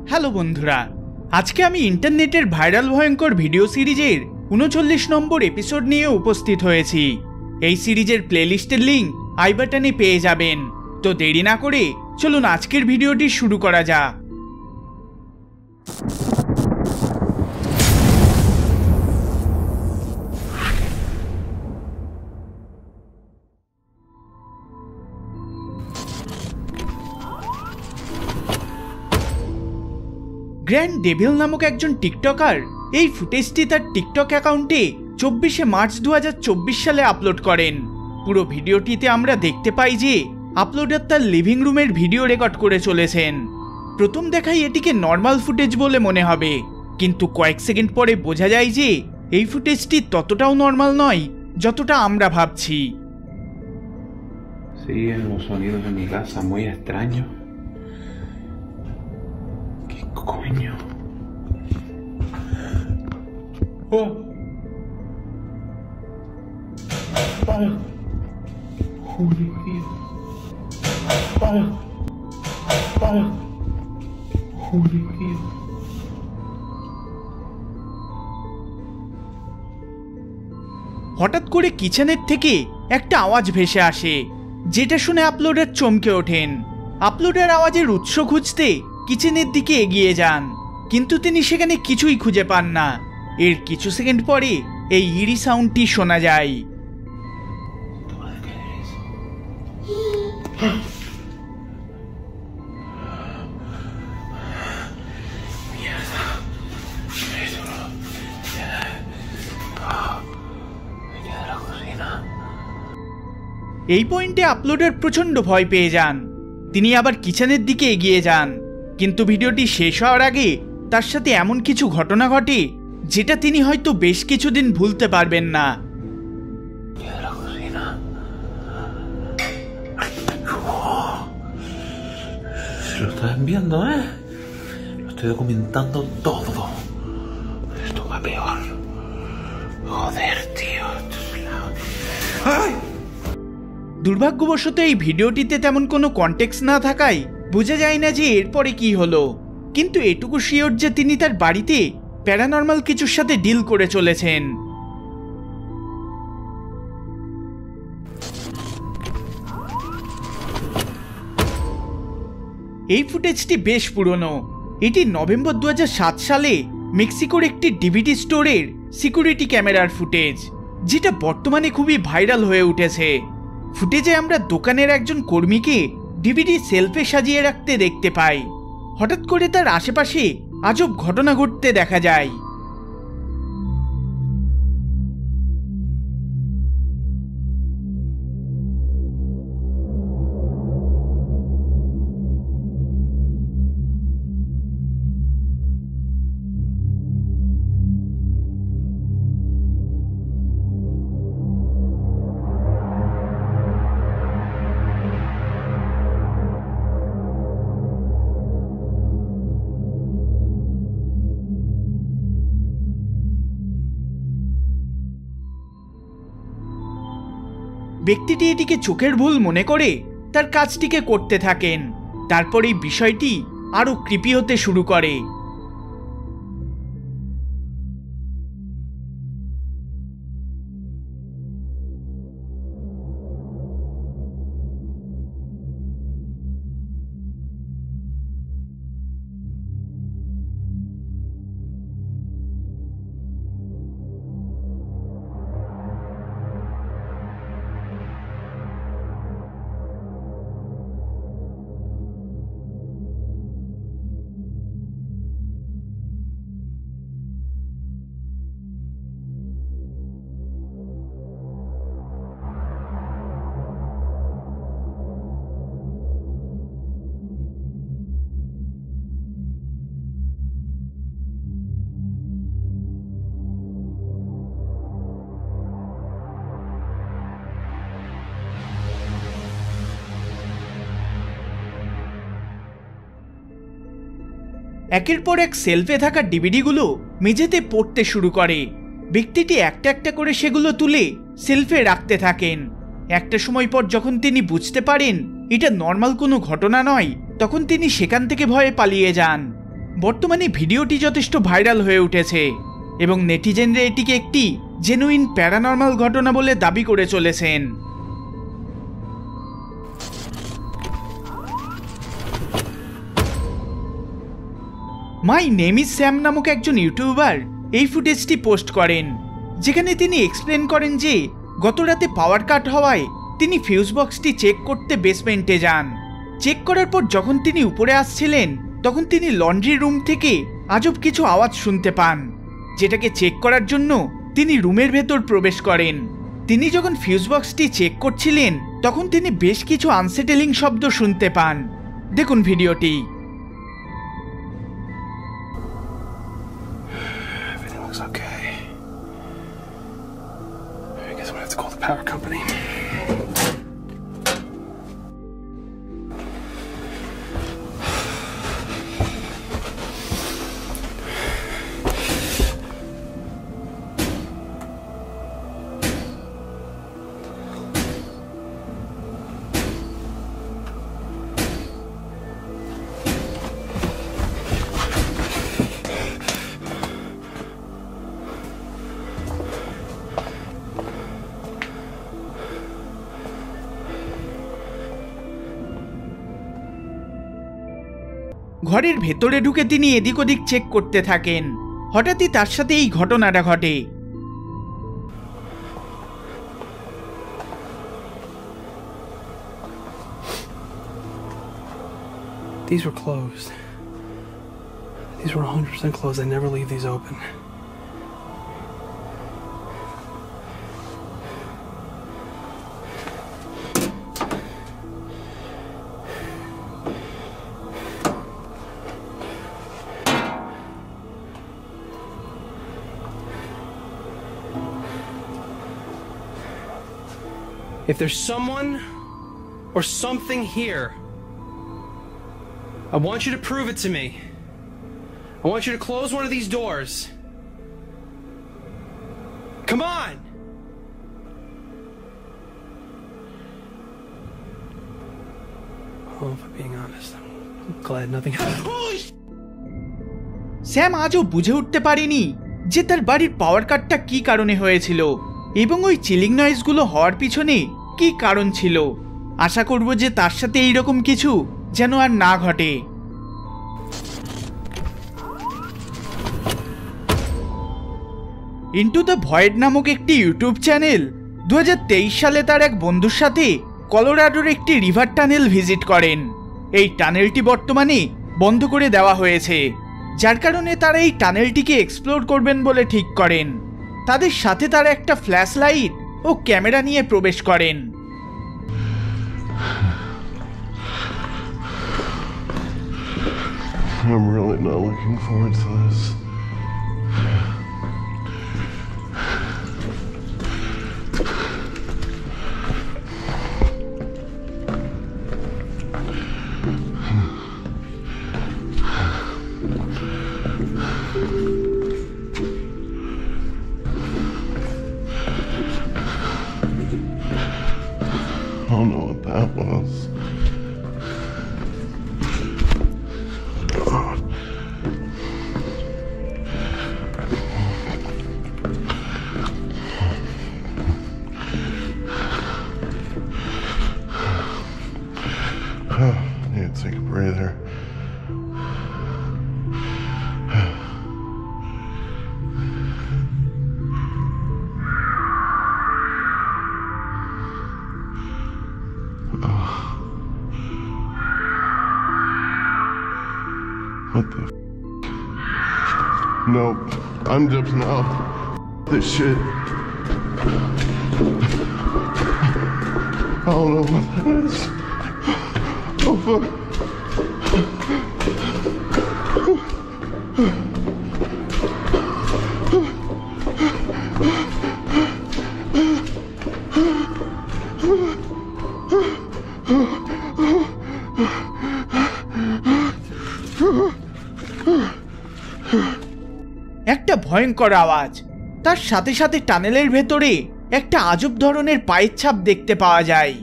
Hello বন্ধুরা, আজকে আমি ইন্টারনেটের ভাইরাল ভয়ঙ্কর ভিডিও সিরিজের ৩৯ নম্বর এপিসোড নিয়ে উপস্থিত হয়েছি। এই সিরিজের প্লেলিস্টের লিঙ্ক আই বাটনে পেয়ে যাবেন। তো দেরি না করে চলুন আজকের ভিডিওটি শুরু করা যাক। গ্র্যান্ড ডেভিল নামক একজন টিকটকার এই ফুটেজটি তার টিকটক অ্যাকাউন্টে ২৪শে মার্চ ২০২৪ সালে আপলোড করেন। পুরো ভিডিওটিতে আমরা দেখতে পাই যে আপলোডার তার লিভিং রুমের ভিডিও রেকর্ড করে চলেছেন। প্রথম দেখায় এটিকে নর্মাল ফুটেজ বলে মনে হবে, কিন্তু কয়েক সেকেন্ড পরে বোঝা যায় যে এই ফুটেজটি ততটাও নর্মাল নয় যতটা আমরা ভাবছি। Siguen los sonidos en mi casa muy extraños. ¿Qué coño? ¡Oh! ¡Para! ¡Joder, tío! ¡Para! ¡Para! ¡Joder, tío! হঠাৎ করে কিচেনের থেকে একটা আওয়াজ ভেসে আসে, যেটা শুনে আপলোডার চমকে ওঠেন। আপলোডার আওয়াজের উৎস খুঁজতে কিচেনের দিকে এগিয়ে যান, কিন্তু তিনি সেখানে কিছুই খুঁজে পান না। এর কিছু সেকেন্ড পরে এই ইরি সাউন্ডটি শোনা যায়। এই পয়েন্টে আপলোডার প্রচণ্ড ভয় পেয়ে যান। তিনি আবার কিচেনের দিকে এগিয়ে যান, কিন্তু ভিডিওটি শেষ হওয়ার আগে তার সাথে এমন কিছু ঘটনা ঘটে যেটা তিনি হয়তো বেশ কিছুদিন ভুলতে পারবেন না। Lo estás viendo, ¿eh? Lo estoy documentando todo. Esto va peor. Joder, tío. ¡Ay! দুর্ভাগ্যবশত এই ভিডিওটিতে তেমন কোনো কনটেক্সট না থাকায় বোঝা যায় না যে এরপরে কি হলো, কিন্তু এটুকু শিওর যে তিনি তার বাড়িতে প্যারানর্মাল কিছুর সাথে ডিল করে চলেছেন। এই ফুটেজটি বেশ পুরনো। এটি নভেম্বর ২০০৭ সালে মেক্সিকোর একটি ডিভিডি স্টোরের সিকিউরিটি ক্যামেরার ফুটেজ, যেটা বর্তমানে খুবই ভাইরাল হয়ে উঠেছে। ফুটেজে আমরা দোকানের একজন কর্মীকে ডিভিডি সেলফে সাজিয়ে রাখতে দেখতে পাই। হঠাৎ করে তার আশেপাশে আজব ঘটনা ঘটতে দেখা যায়। ব্যক্তিটি এটিকে চোখের ভুল মনে করে তার কাজটিকে করতে থাকেন। তারপর এই বিষয়টি আরও ক্রিপি হতে শুরু করে। একের পর এক সেলফে থাকা ডিভিডিগুলো মেঝেতে পড়তে শুরু করে। ব্যক্তিটি একটা একটা করে সেগুলো তুলে সেলফে রাখতে থাকেন। একটা সময় পর যখন তিনি বুঝতে পারেন এটা নর্মাল কোনো ঘটনা নয়, তখন তিনি সেখান থেকে ভয়ে পালিয়ে যান। বর্তমানে ভিডিওটি যথেষ্ট ভাইরাল হয়ে উঠেছে এবং নেটিজেনরা এটিকে একটি জেনুইন প্যারানর্মাল ঘটনা বলে দাবি করে চলেছেন। মাই নেম ইজ স্যাম নামক একজন ইউটিউবার এই ফুটেজটি পোস্ট করেন, যেখানে তিনি এক্সপ্লেন করেন যে গত রাতে পাওয়ার কাট হওয়ায় তিনি ফিউজ বক্সটি চেক করতে বেসমেন্টে যান। চেক করার পর যখন তিনি উপরে আসছিলেন তখন তিনি লন্ড্রি রুম থেকে আজব কিছু আওয়াজ শুনতে পান, যেটাকে চেক করার জন্য তিনি রুমের ভেতর প্রবেশ করেন। তিনি যখন ফিউজ বক্সটি চেক করছিলেন তখন তিনি বেশ কিছু আনসেটেলিং শব্দ শুনতে পান। দেখুন ভিডিওটি। Okay. I guess I'm gonna have to call the power company. ঘরের ভেতরে ঢুকে তিনি এদিক ওদিক চেক করতে থাকেন। হঠাৎই তার সাথে এই ঘটনাটা ঘটে। These were closed. These were 100% closed. I never leave these open. If there's someone or something here, I want you to prove it to me. I want you to close one of these doors. Come on! Oh, if I'm being honest, I'm glad nothing happened. Holy sh! Sam আজও বুঝে উঠতে পারেনি যে তার বাড়ির পাওয়ার কাটটা কি কারণে হয়েছিল এবং ওই চিলিং নয়েজগুলো হওয়ার পিছনে কি কারণ ছিল। আশা করব যে তার সাথে এইরকম কিছু যেন আর না ঘটে। ইন্টু দ্য ভয়েড নামক একটি ইউটিউব চ্যানেল 2023 সালে তার এক বন্ধুর সাথে কলোরাডোর একটি রিভার টানেল ভিজিট করেন। এই টানেলটি বর্তমানে বন্ধ করে দেওয়া হয়েছে, যার কারণে তারা এই টানেলটিকে এক্সপ্লোর করবেন বলে ঠিক করেন। তাদের সাথে তারা একটা ফ্ল্যাশ লাইট ও ক্যামেরা নিয়ে প্রবেশ করেন। I'm really not looking forward to this. I don't know what that was. I need to take a breather. What the f? Nope. I'm dipping out. This shit. I don't know what that is. Oh fuck. একটা ভয়ঙ্কর আওয়াজ, তার সাথে সাথে টানেলের ভেতরে একটা আজব ধরনের পায়ের ছাপ দেখতে পাওয়া যায়।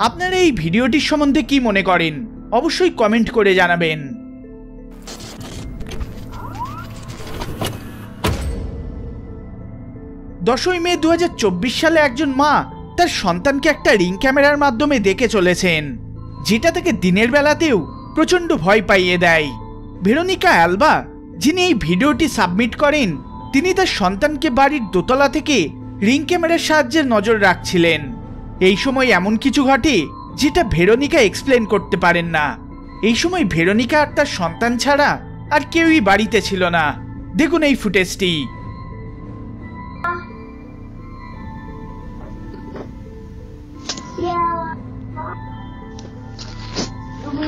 আপনারা এই ভিডিওটির সম্বন্ধে কি মনে করেন অবশ্যই কমেন্ট করে জানাবেন। 10ই মে 2024 সালে একজন মা তার সন্তানকে একটা রিং ক্যামেরার মাধ্যমে দেখে চলেছেন, যেটা তাকে দিনের বেলাতেও প্রচণ্ড ভয় পাইয়ে দেয়। ভেরোনিকা অ্যালবা, যিনি এই ভিডিওটি সাবমিট করেন, তিনি তার সন্তানকে বাড়ির দোতলা থেকে রিং ক্যামেরার সাহায্যে নজর রাখছিলেন। এই সময় এমন কিছু ঘটে যেটা ভেরোনিকা এক্সপ্লেন করতে পারেন না। এই সময় ভেরোনিকা আর তার সন্তান ছাড়া আর কেউই বাড়িতে ছিল না। দেখুন এই ফুটেজটি।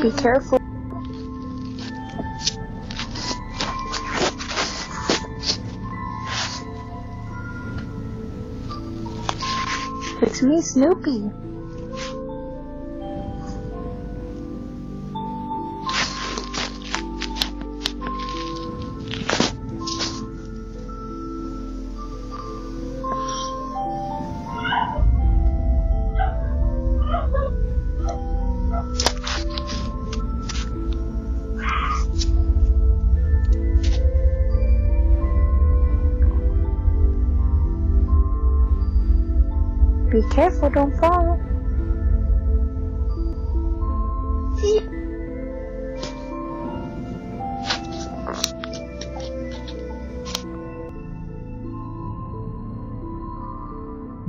Be careful. It's me, Snoopy. Be careful, don't fall.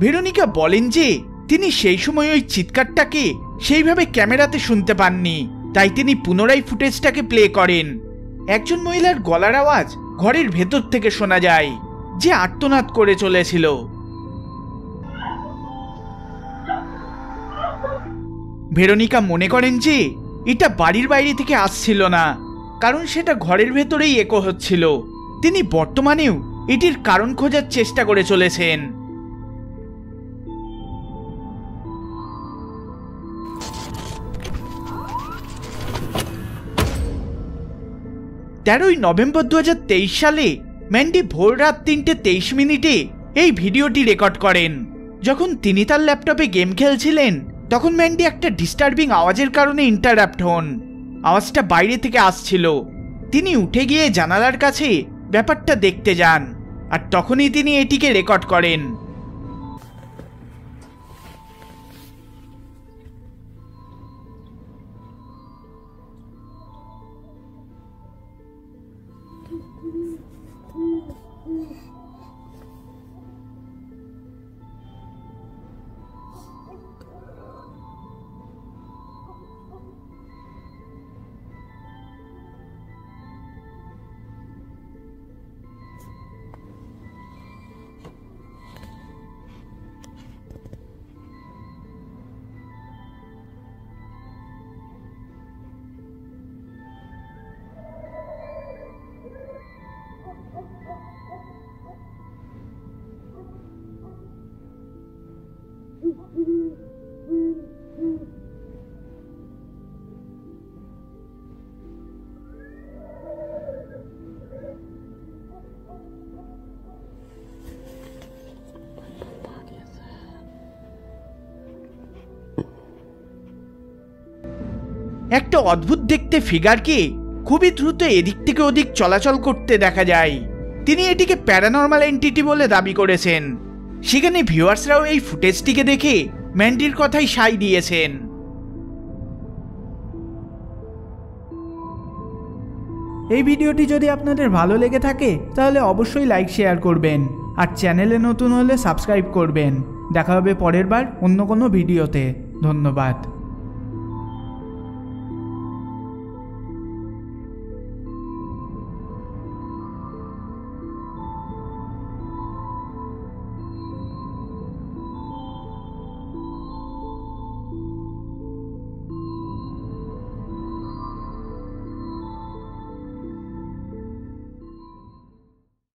Veronica বলেন যে তিনি সেই সময় ওই চিৎকারটাকে সেইভাবে ক্যামেরাতে শুনতে পাননি, তাই তিনি পুনরায় ফুটেজটাকে প্লে করেন। একজন মহিলার গলার আওয়াজ ঘরের ভেতর থেকে শোনা যায়, যে আর্তনাদ করে চলেছিল। ভেরোনিকা মনে করেন যে এটা বাড়ির বাইরে থেকে আসছিল না, কারণ সেটা ঘরের ভেতরেই একো হচ্ছিল। তিনি বর্তমানেও এটির কারণ খোঁজার চেষ্টা করে চলেছেন। তেরোই নভেম্বর 2023 সালে ম্যান্ডি ভোর রাত 3:23 এই ভিডিওটি রেকর্ড করেন। যখন তিনি তার ল্যাপটপে গেম খেলছিলেন, তখন ম্যান্ডি একটা ডিস্টার্বিং আওয়াজের কারণে ইন্টারাপ্ট হন। আওয়াজটা বাইরে থেকে আসছিল। তিনি উঠে গিয়ে জানালার কাছে ব্যাপারটা দেখতে যান, আর তখনই তিনি এটিকে রেকর্ড করেন। একটা অদ্ভুত দেখতে ফিগারকে খুবই দ্রুত এদিক থেকে ওদিক চলাচল করতে দেখা যায়। তিনি এটিকে প্যারানর্মাল এন্টিটি বলে দাবি করেছেন। সেখানে ভিউয়ার্সরাও এই ফুটেজটিকে দেখে ম্যান্ডির কথাই সায় দিয়েছেন। এই ভিডিওটি যদি আপনাদের ভালো লেগে থাকে তাহলে অবশ্যই লাইক শেয়ার করবেন, আর চ্যানেলে নতুন হলে সাবস্ক্রাইব করবেন। দেখা হবে পরের বার অন্য কোনো ভিডিওতে। ধন্যবাদ।